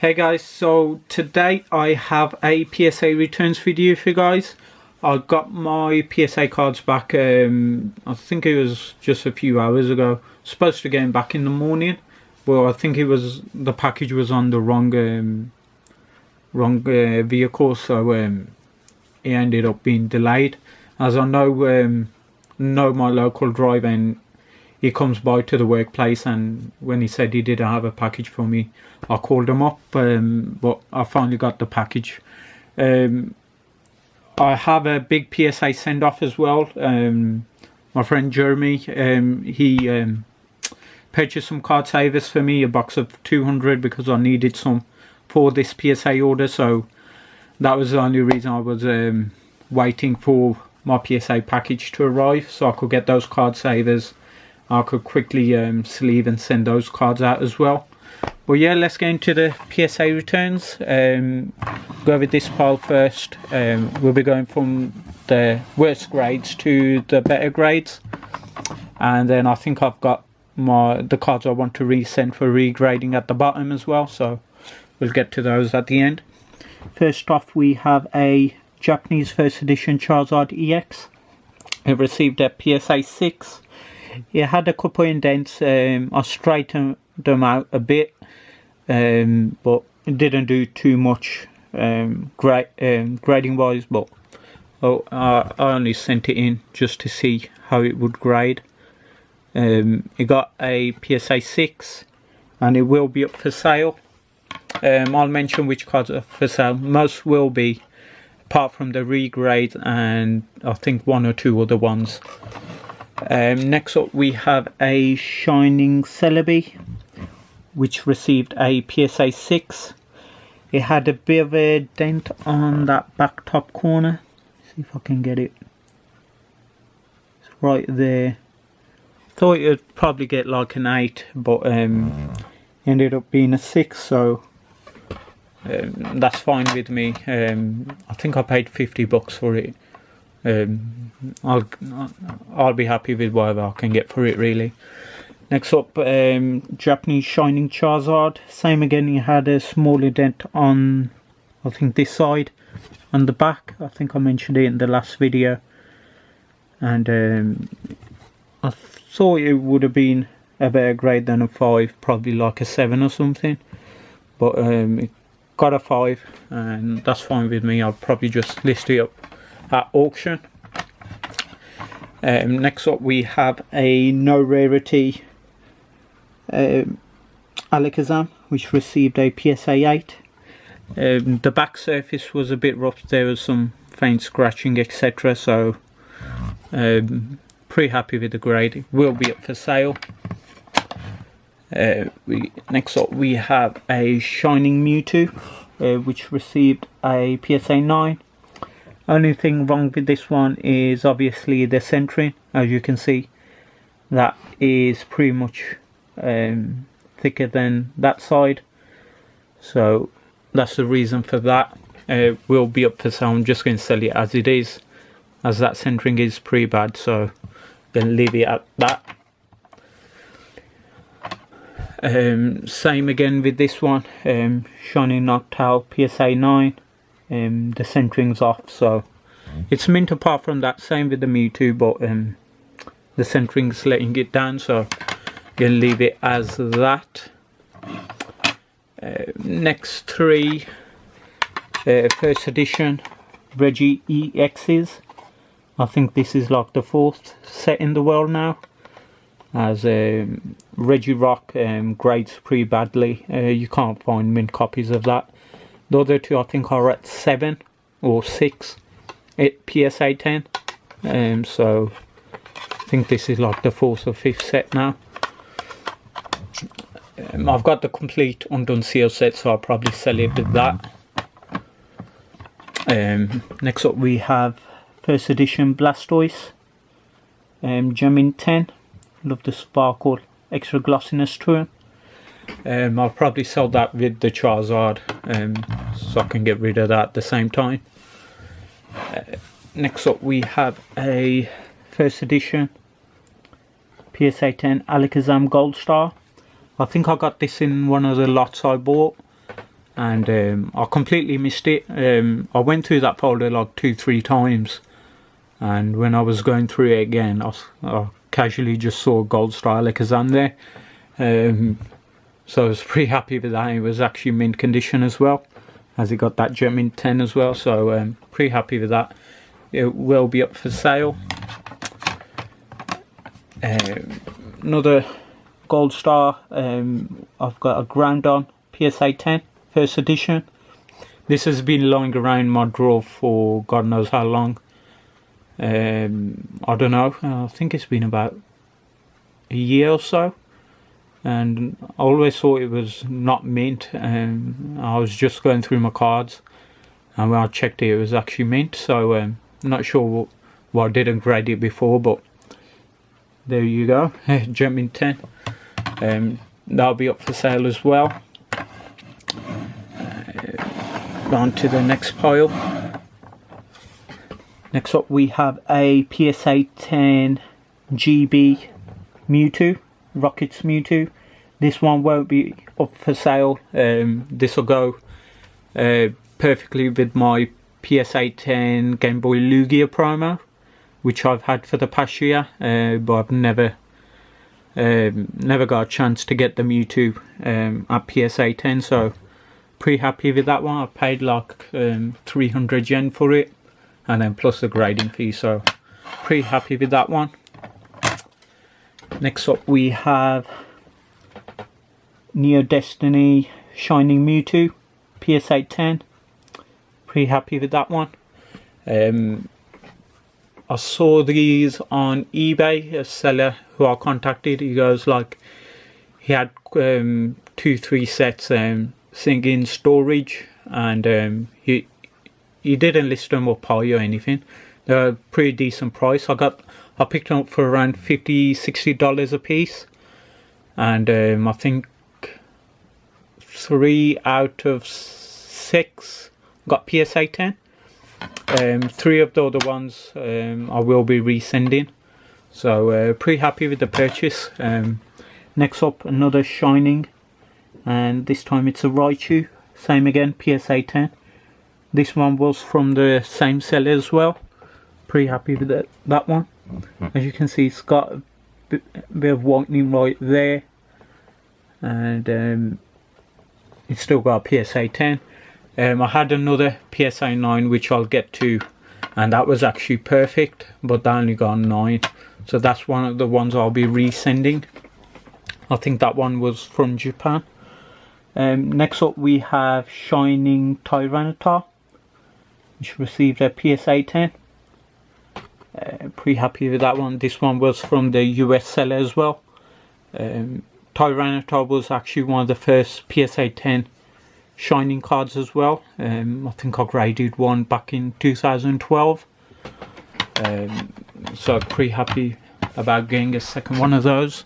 Hey guys, so today I have a PSA returns video for you guys. I got my PSA cards back, I think it was just a few hours ago. Supposed to get them back in the morning, but I think the package was on the wrong vehicle, so it ended up being delayed. As I know my local driver, and he comes by to the workplace, and when he said he didn't have a package for me, I called him up, but I finally got the package. I have a big PSA send-off as well. My friend Jeremy, he purchased some card savers for me, a box of 200, because I needed some for this PSA order, so that was the only reason I was waiting for my PSA package to arrive, so I could get those card savers. I could quickly sleeve and send those cards out as well. But yeah, let's get into the PSA returns. Go with this pile first. We'll be going from the worst grades to the better grades, and then I think I've got the cards I want to resend for regrading at the bottom as well, so we'll get to those at the end. First off, we have a Japanese first edition Charizard EX. It received a PSA 6. It had a couple of indents. I straightened them out a bit, but it didn't do too much grading wise, but I only sent it in just to see how it would grade. It got a PSA 6 and it will be up for sale. I'll mention which cards are for sale. Most will be, apart from the regrade and I think one or two other ones. Next up we have a Shining Celebi, which received a PSA 6. It had a bit of a dent on that back top corner. See if I can get it. It's right there. Thought it would probably get like an 8, but ended up being a 6, so that's fine with me. I think I paid $50 for it. I'll be happy with whatever I can get for it, really. Next up, Japanese Shining Charizard. Same again, he had a small dent on, I think, this side on the back. I think I mentioned it in the last video, and I thought it would have been a better grade than a 5, probably like a 7 or something, but it got a 5, and that's fine with me. I'll probably just list it up at auction. Next up we have a no rarity Alakazam, which received a PSA 8. The back surface was a bit rough, there was some faint scratching, etc., so pretty happy with the grade. It will be up for sale. Next up we have a Shining Mewtwo, which received a PSA 9. Only thing wrong with this one is obviously the centering. As you can see, that is pretty much thicker than that side, so that's the reason for that. Will be up for sale. I'm just going to sell it as it is, as that centering is pretty bad, so then leave it at that. Same again with this one, Shining Noctowl PSA 9. The centering's off, so it's mint apart from that. Same with the Mewtwo, but the centering's letting it down, so you'll leave it as that. Next three, first edition Reggie EXs. I think this is like the 4th set in the world now, as Reggie Rock grades pretty badly. You can't find mint copies of that. The other two I think are at 7 or 6 at PSA 10. So I think this is like the 4th or 5th set now. I've got the complete Undone Seal set, so I'll probably sell it with that. Next up we have first edition Blastoise, Gemin 10. Love the sparkle, extra glossiness to him. I'll probably sell that with the Charizard, so I can get rid of that at the same time. Next up we have a first edition PSA 10 Alakazam Gold Star. I think I got this in one of the lots I bought. and I completely missed it. I went through that folder like 2-3 times, and when I was going through it again, I casually just saw Gold Star Alakazam there. So I was pretty happy with that. It was actually mint condition as well, as it got that Jet Mint 10 as well, so pretty happy with that. It will be up for sale. Another Gold Star, I've got a Groundon PSA 10 first edition. This has been lying around my drawer for God knows how long. I don't know, I think it's been about a year or so, and I always thought it was not mint, and I was just going through my cards, and when I checked it, it was actually mint. So I'm not sure why I didn't grade it before, but there you go. Jet Mint 10. That'll be up for sale as well. On to the next pile. Next up we have a PSA 10 GB Mewtwo, Rockets Mewtwo. This one won't be up for sale. This will go perfectly with my PSA 10 Game Boy Lugia promo, which I've had for the past year, but I've never got a chance to get the Mewtwo at PSA 10, so pretty happy with that one. I paid like 300 yen for it, and then plus the grading fee, so pretty happy with that one. Next up we have Neo Destiny Shining Mewtwo PSA 10. Pretty happy with that one. I saw these on eBay. A seller who I contacted, he goes like he had 2-3 sets sitting in storage, and he didn't list them up high or anything. They're a pretty decent price. I picked them up for around $50-$60 a piece, and I think 3 out of 6 got PSA 10. 3 of the other ones I will be resending, so pretty happy with the purchase. Next up, another Shining, and this time it's a Raichu, same again, PSA 10. This one was from the same seller as well. Pretty happy with that one. As you can see, it's got a bit of whitening right there, and it's still got a PSA 10. I had another PSA 9 which I'll get to, and that was actually perfect, but that only got 9, so that's one of the ones I'll be resending. I think that one was from Japan. Next up we have Shining Tyranitar, which received a PSA 10. Pretty happy with that one. This one was from the US seller as well. Tyranitar was actually one of the first PSA 10 Shining cards as well. I think I graded one back in 2012. So pretty happy about getting a second one of those.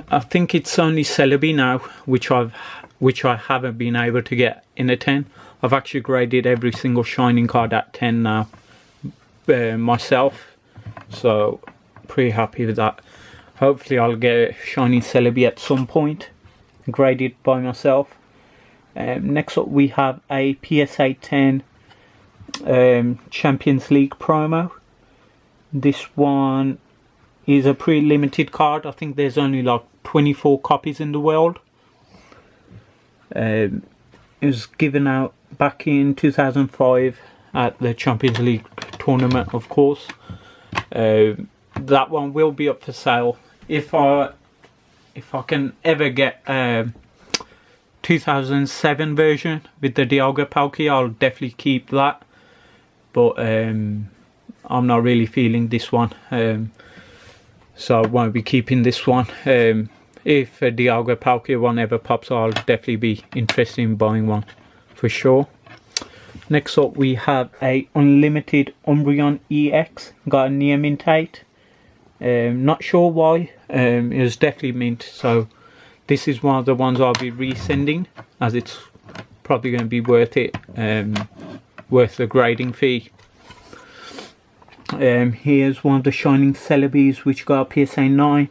I think it's only Celebi now which I haven't been able to get in a 10. I've actually graded every single Shining card at 10 now myself, so pretty happy with that. Hopefully I'll get a Shining Celebi at some point, graded by myself. Next up we have a PSA 10 Champions League promo. This one is a pretty limited card. I think there's only like 24 copies in the world. It was given out back in 2005 at the Champions League tournament, of course. That one will be up for sale. If I can ever get 2007 version with the Dialga Palkia, I'll definitely keep that, but I'm not really feeling this one, so I won't be keeping this one. If a Dialga Palkia one ever pops, I'll definitely be interested in buying one for sure. Next up we have a Unlimited Umbreon EX, got a near mint 8. Not sure why. It was definitely mint, so this is one of the ones I'll be resending, as it's probably going to be worth it, worth the grading fee. Here's one of the Shining Celebes which got a PSA 9.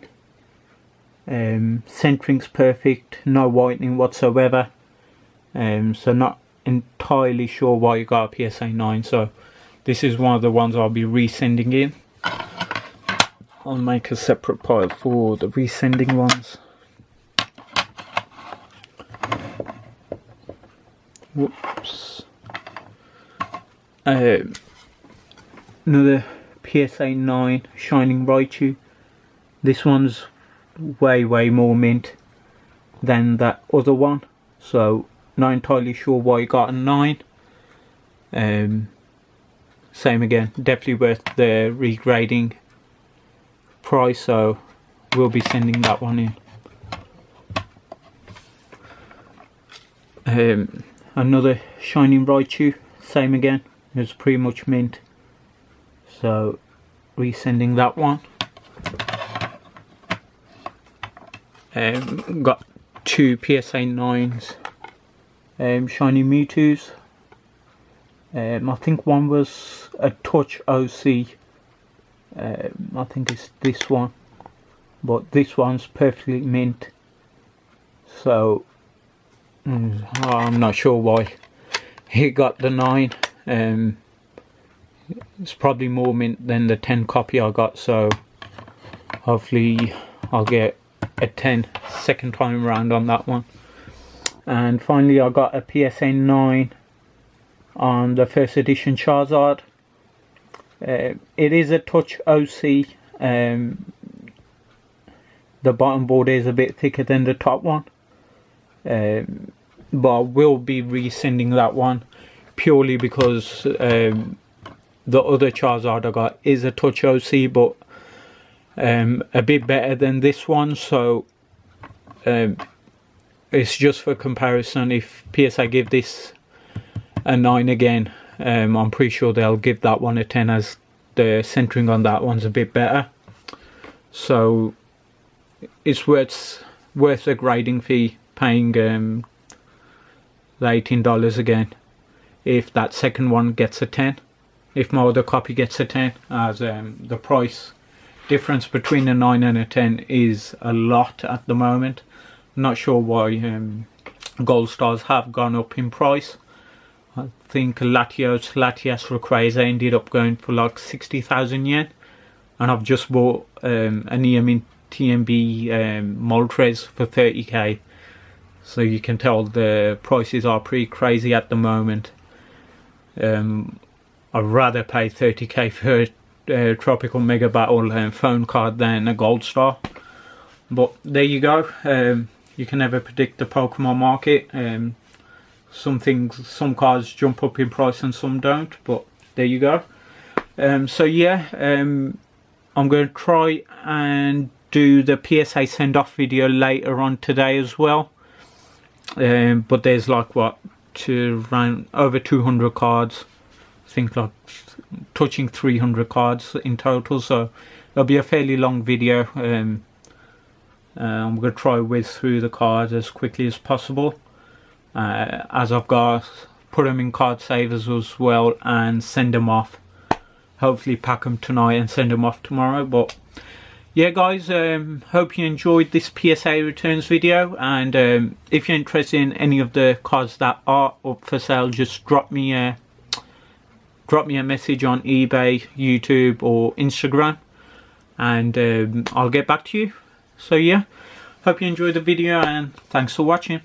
Centering's perfect, no whitening whatsoever. So not entirely sure why you got a PSA 9. So this is one of the ones I'll be resending in. I'll make a separate pile for the resending ones. Whoops. Another PSA 9 Shining Raichu. This one's way more mint than that other one, so not entirely sure why I got a 9. Same again, definitely worth the regrading price, so we'll be sending that one in. Another Shining Raichu, same again, it's pretty much mint, so resending that one. Got 2 PSA 9s, Shiny Mewtwo's. I think one was a Touch OC. I think it's this one, but this one's perfectly mint, so I'm not sure why he got the 9. It's probably more mint than the 10 copy I got, so hopefully I'll get a 10 second time around on that one. And finally I got a PSA 9 on the first edition Charizard. It is a Touch OC. The bottom border is a bit thicker than the top one, but I will be resending that one purely because the other Charizard I got is a Touch OC, but a bit better than this one, so it's just for comparison. If PSA give this a 9 again, I'm pretty sure they'll give that one a 10, as the centering on that one's a bit better, so it's worth the grading fee, paying the $18 again if that second one gets a 10, if my other copy gets a 10, as the price difference between a 9 and a 10 is a lot at the moment. Not sure why Gold Stars have gone up in price. I think Latias Rayquaza ended up going for like 60,000 yen, and I've just bought an EM TMB Moltres for 30k, so you can tell the prices are pretty crazy at the moment. I'd rather pay 30k for a Tropical Mega Battle phone card than a Gold Star, but there you go. You can never predict the Pokemon market. Some cards jump up in price and some don't, but there you go. So yeah, I'm going to try and do the PSA send off video later on today as well, but there's like what, around over 200 cards, I think like touching 300 cards in total, so it'll be a fairly long video. I'm going to try whiz through the cards as quickly as possible, as I've got put them in card savers as well and send them off. Hopefully pack them tonight and send them off tomorrow. But yeah guys, hope you enjoyed this PSA returns video, and if you're interested in any of the cards that are up for sale, just drop me a message on eBay, YouTube or Instagram, and I'll get back to you. So yeah, hope you enjoyed the video and thanks for watching.